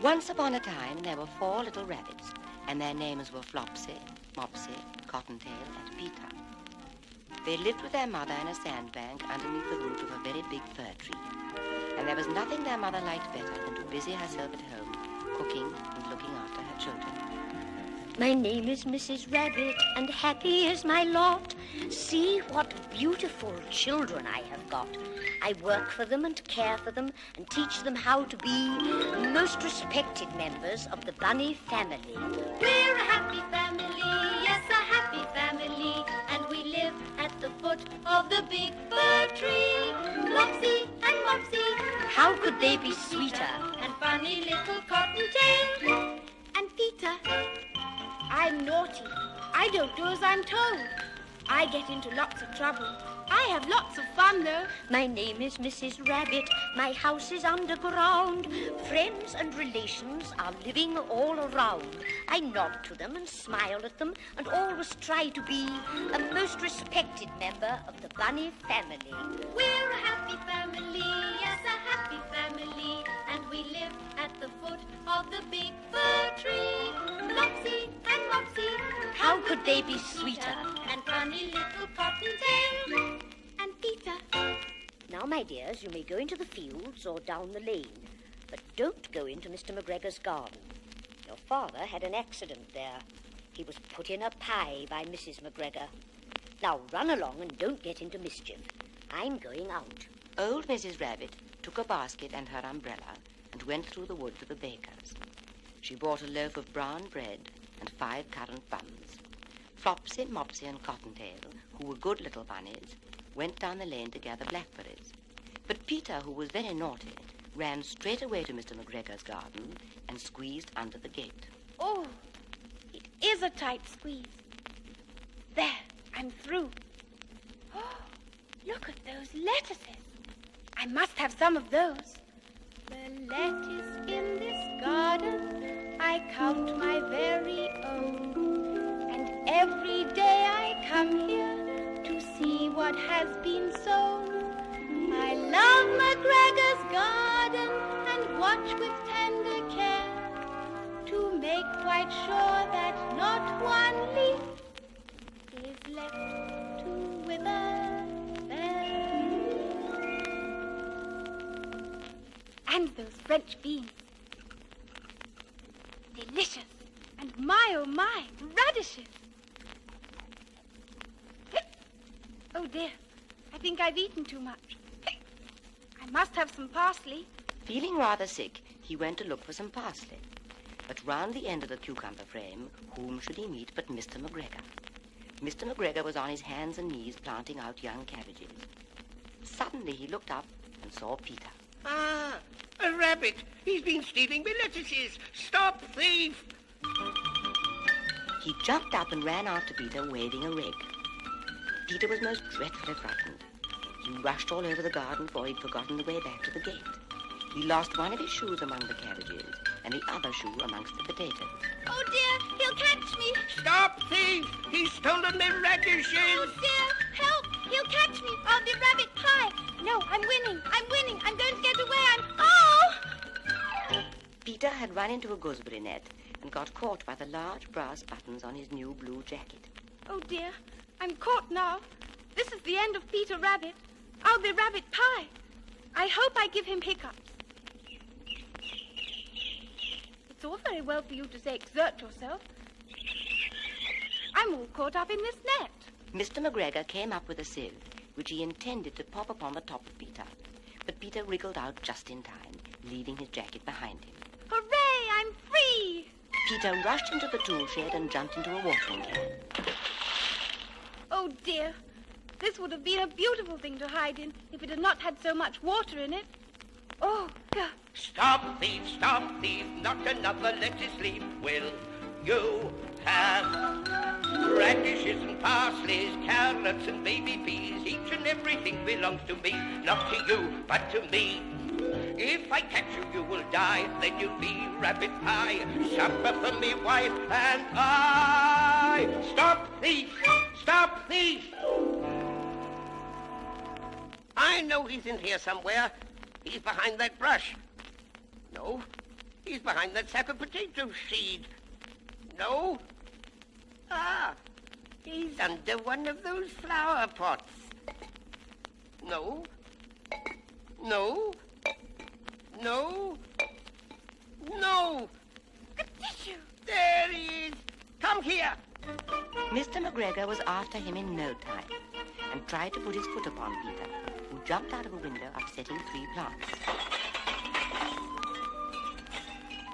Once upon a time, there were 4 little rabbits, and their names were Flopsy, Mopsy, Cottontail, and Peter. They lived with their mother in a sandbank underneath the root of a very big fir tree, and there was nothing their mother liked better than to busy herself at home, cooking and looking after her children. My name is Mrs. Rabbit, and happy is my lot. See what beautiful children I have got. I work for them and care for them and teach them how to be most respected members of the bunny family. We're a happy family, yes, a happy family, and we live at the foot of the big fir tree. Flopsy and Mopsy, How could they be sweeter? and funny little Cottontail. And Peter, I'm naughty. I don't do as I'm told. I get into lots of trouble. I have lots of fun, though. My name is Mrs. Rabbit. My house is underground. Friends and relations are living all around. I nod to them and smile at them and always try to be a most respected member of the bunny family. We're a happy family, yes, a happy family, and we live at the foot of the big fir tree. Flopsy and Mopsy, How could they be sweeter? and funny little Cottontail. And Peter, Now, my dears, you may go into the fields or down the lane, but don't go into Mr. McGregor's garden. Your father had an accident there. He was put in a pie by Mrs. McGregor. Now, run along and don't get into mischief. I'm going out. Old Mrs. Rabbit took a basket and her umbrella and went through the wood to the baker's. She bought a loaf of brown bread and 5 currant buns. Flopsy, Mopsy, and Cottontail, who were good little bunnies, went down the lane to gather blackberries. But Peter, who was very naughty, ran straight away to Mr. McGregor's garden and squeezed under the gate. oh, it is a tight squeeze. There, I'm through. Oh, look at those lettuces. I must have some of those. The lettuce in this garden, I count my very own. And every day I come here to see what has been sown. I love McGregor's garden and watch with tender care to make quite sure that not one leaf is left to wither there. And those French beans. Delicious. And my, oh my, radishes. Oh dear, I think I've eaten too much. I must have some parsley. Feeling rather sick, he went to look for some parsley. But round the end of the cucumber frame, whom should he meet but Mr. McGregor? Mr. McGregor was on his hands and knees planting out young cabbages. Suddenly he looked up and saw Peter. Ah, a rabbit. He's been stealing me lettuces. Stop, thief! He jumped up and ran after Peter, waving a rag. Peter was most dreadfully frightened. He rushed all over the garden, for he'd forgotten the way back to the gate. He lost one of his shoes among the cabbages and the other shoe amongst the potatoes. Oh dear, he'll catch me. Stop, thief! He's stolen me radishes! Oh dear, help, he'll catch me. Oh, the rabbit pie. No, I'm winning. I'm going to get away. Oh! Peter had run into a gooseberry net and got caught by the large brass buttons on his new blue jacket. Oh dear, I'm caught now. This is the end of Peter Rabbit. Oh, the rabbit pie. I hope I give him hiccups. It's all very well for you to say exert yourself. I'm all caught up in this net. Mr. McGregor came up with a sieve, which he intended to pop upon the top of Peter. But Peter wriggled out just in time, leaving his jacket behind him. Hooray, I'm free! Peter rushed into the tool shed and jumped into a watering can. Oh dear, this would have been a beautiful thing to hide in if it had not had so much water in it. Oh, God. Stop, thief, not another lettuce leaf. Will you have radishes and parsleys, carrots and baby peas? Each and everything belongs to me, not to you, but to me. If I catch you, you will die, then you'll be rabbit pie, supper for me wife and I. Stop, thief! Stop, thief! I know he's in here somewhere. He's behind that brush. No, he's behind that sack of potato seed. No. Ah, he's under one of those flower pots. No. No. No. No. A tissue. There he is. Come here. Mr. McGregor was after him in no time and tried to put his foot upon Peter, who jumped out of a window, upsetting 3 plants.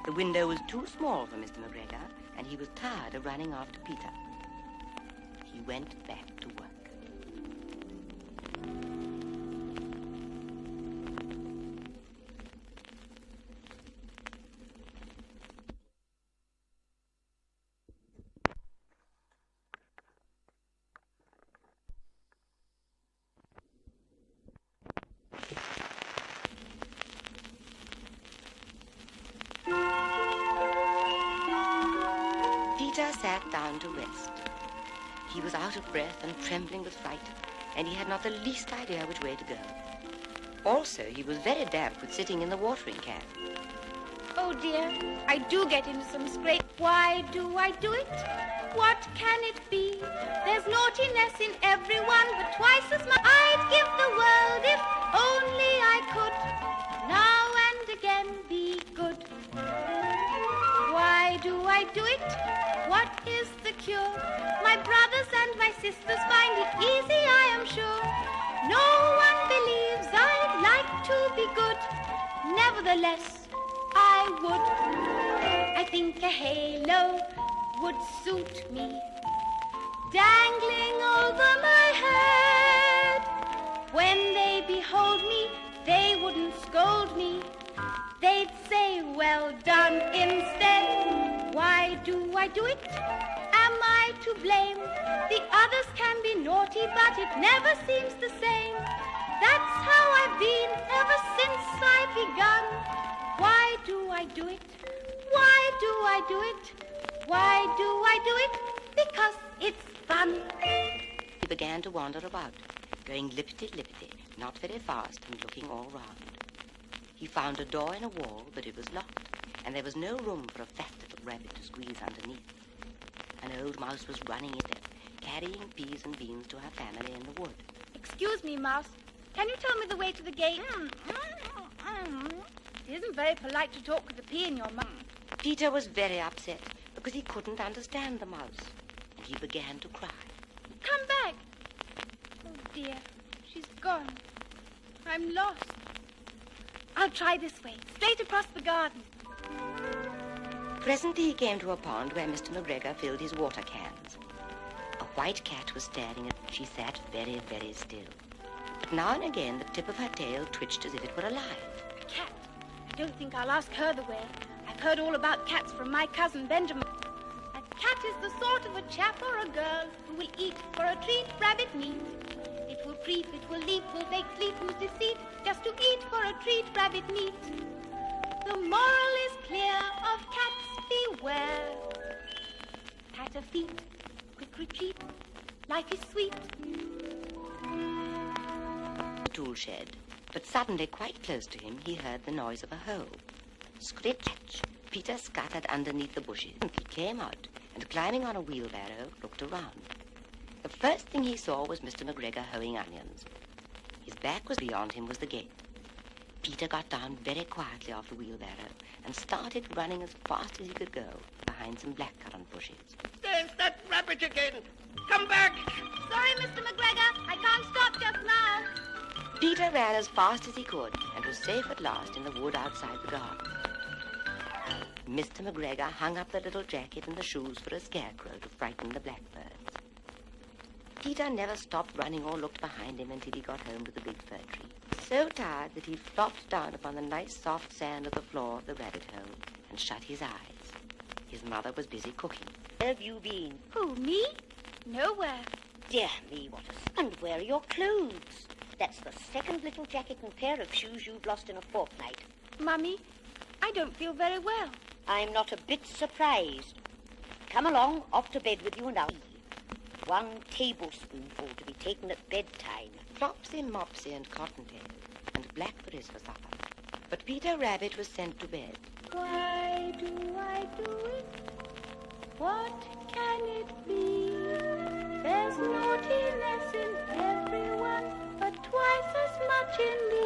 The window was too small for Mr. McGregor, and he was tired of running after Peter. He went back to work. Peter sat down to rest. He was out of breath and trembling with fright, and he had not the least idea which way to go. Also, he was very damp with sitting in the watering can. Oh dear, I do get into some scrape. Why do I do it? What can it be? There's naughtiness in everyone, but twice as much. I'd give the world if only I could now and again be good. Why do I do it? What is the cure? My brothers and my sisters find it easy, I am sure. No one believes I'd like to be good. Nevertheless, I would. I think a halo would suit me, dangling over my head. When they behold me, they wouldn't scold me. They'd say, well done instead. Why do I do it? Am I to blame? The others can be naughty, but it never seems the same. That's how I've been ever since I begun. Why do I do it? Why do I do it? Why do I do it? Because it's fun. He began to wander about, going lippity-lippity, not very fast and looking all round. He found a door in a wall, but it was locked, and there was no room for a fat little rabbit to squeeze underneath. An old mouse was running it, carrying peas and beans to her family in the wood. Excuse me, Mouse. Can you tell me the way to the gate? It isn't very polite to talk with a pea in your mouth. Peter was very upset because he couldn't understand the mouse, and he began to cry. Come back. Oh, dear. She's gone. I'm lost. I'll try this way, straight across the garden. Presently he came to a pond where Mr. McGregor filled his water cans. A white cat was staring at her. She sat very, very still. But now and again the tip of her tail twitched as if it were alive. A cat. I don't think I'll ask her the way. I've heard all about cats from my cousin Benjamin. A cat is the sort of a chap or a girl who will eat for a treat rabbit meat. It will creep, it will leap, will fake sleep, use deceit, just to eat for a treat rabbit meat. The moral is clear of cats, beware. Pat of feet, quick retreat, life is sweet. The tool shed, but suddenly quite close to him he heard the noise of a hoe. Scritch! Peter scuttered underneath the bushes. He came out and, climbing on a wheelbarrow, looked around. The first thing he saw was Mr. McGregor hoeing onions. His back was beyond him was the gate. Peter got down very quietly off the wheelbarrow and started running as fast as he could go behind some blackcurrant bushes. There's that rabbit again. Come back. Sorry, Mr. McGregor. I can't stop just now. Peter ran as fast as he could and was safe at last in the wood outside the garden. Mr. McGregor hung up the little jacket and the shoes for a scarecrow to frighten the blackbirds. Peter never stopped running or looked behind him until he got home to the big fir tree. So tired that he flopped down upon the nice soft sand of the floor of the rabbit hole and shut his eyes. His mother was busy cooking. Where have you been? Who, me? Nowhere. Dear me, what a... And where are your clothes? That's the second little jacket and pair of shoes you've lost in a fortnight. Mummy, I don't feel very well. I'm not a bit surprised. Come along, off to bed with you and I'll eat. 1 tablespoonful to be taken at bedtime. Flopsy, Mopsy, and Cottontail and blackberries for supper. But Peter Rabbit was sent to bed. Why do I do it? What can it be? There's naughtiness in everyone, but twice as much in me.